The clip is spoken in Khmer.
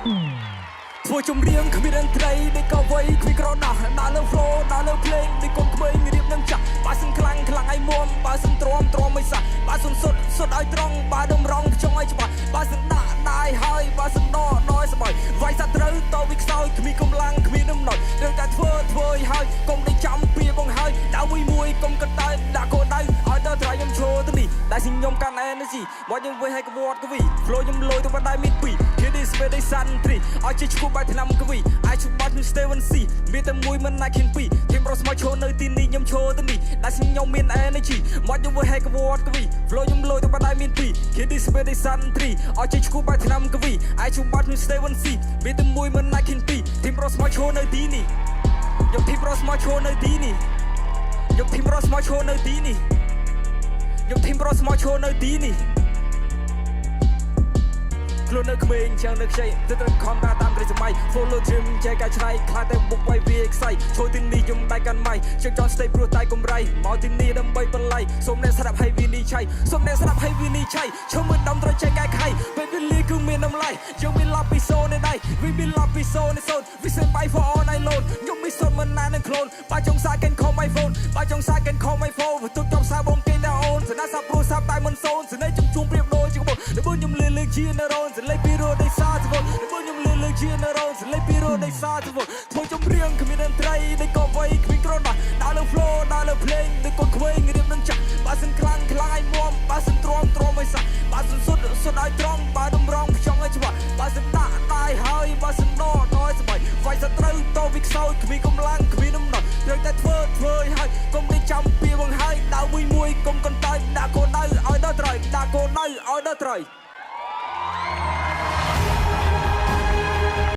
ធ្វើជំរៀងគ្មានរន្ត្រីនៃក៏វ័យគ្មានក្រដាស់ណាលើ flow ណាលើភ្លេងនៃកូនក្មេងរៀបនឹងចាស់បើសិនខ្លាំងឲ្យមុំបើសិនទ្រាំមិនសះបើសិនសុទ្ធឲ្យត្រង់បើដុំរងខ្ចង់ឲ្យច្បាស់បើសិនដាក់ដាយហើយបើសិនដកណយស្បើយវាយសាត្រូវតវិខ្សោយគ្មានកម្លាំងគ្មានដំណត់ត្រូវតែធ្វើឲ្យហើយកុំដេញចាំពីបងហើយដៅមួយកុំកន្តើយដាក់កោដៅឲ្យដល់ត្រៃខ្ញុំឈរទៅនេះតែស៊ីខ្ញុំកាន់ energy មកខ្ញុំវិញឲ្យកវត្តកវី flow ខ្ញុំលយទៅបណ្ដៃមានពីរ Here is where they sun tree ឲ្យជិះឈ្គូបាយឆ្នាំកវីអាចជួបបាត់នឹង Steven C មានតែមួយមិនណាខៀនពីរធីមរស់មកឈរនៅទីនេះខ្ញុំឈរទៅនេះតែស៊ីខ្ញុំមាន energy មកខ្ញុំវិញឲ្យកវត្តកវី flow ខ្ញុំលយទៅបណ្ដៃមានពីរ Here is where they sun tree ឲ្យជិះឈ្គូបាយឆ្នាំកវីអាចជួបបាត់នឹង Steven C មានតែមួយមិនណាខៀនពីរធីមរស់មកឈរនៅទីនេះយកធីមរស់មកឈរនៅទីនេះយកធីមរស់មកឈរនៅទីនេះយកធីមរស់មកឈរនៅទីនេះខ្លួននៅក្មេងចឹងនៅខ្ចីទៅខំការតាមគ្រាសម័យ follow dream ចែកកាយឆ្នៃខ្លាចតែបុកវាយវាខ្សៃចូលទីនេះខ្ញុំដៃកាន់ម៉ៃជើងចង់ stay ព្រោះតែកំរៃមកទីនេះដើម្បីបល័យសូមអ្នកស្ដាប់ឲ្យវិនិច្ឆ័យសូមអ្នកស្ដាប់ឲ្យវិនិច្ឆ័យឈើមើលដំត្រូវចែកកាយខៃពេលវេលាគឺមានតម្លៃយើងមានឡប់ពីសូននៅដៃ we will love ពីសូននៅសូន we say bye for all night long ខ្ញុំមានសូនមិនណានឹងខ្លួនបើចង់សាកិន call my phone បើចង់សាកិន call my phone ទុកចំសាបងគេតែអូនសណាសាព្រោះសាតែមិនសូនសនេជុំព្រៀបដូចជាបងតែបើខ្ញុំលឺជានៅរ៉ូនសលេពីរ៉ូដេសាទៅតែបើខ្ញុំលឺជានៅរ៉ូនសលេពីរ៉ូដេសាទៅធ្វើជំរៀងគ្មានតន្ត្រីដែលក៏វ័យគ្មានក្រដាស់ដើរលើ flow ដើរលើភ្លេងដែលកូនក្មេងរៀបនឹងចាស់បើសិនខ្លាំងឲ្យមុំបើសិនទ្រាំឲ្យសះបើសិនសុទ្ធឲ្យត្រង់បើដុំរងខ្ចង់ឲ្យច្បាស់បើសិនដាក់ដាយហើយបើសិនដកឲ្យស្បែកវាយសាត្រូវតវិខ្សោយគ្មានកម្លាំងគ្មានដំណត់ត្រូវតែធ្វើឲ្យហើយកុំដេញចាំពីបងហើយដៅមួយកុំកន្តើយដាក់កោដៅឲ្យដល់ត្រូវដាក់កោដៅឲ្យដល់ត្រូវ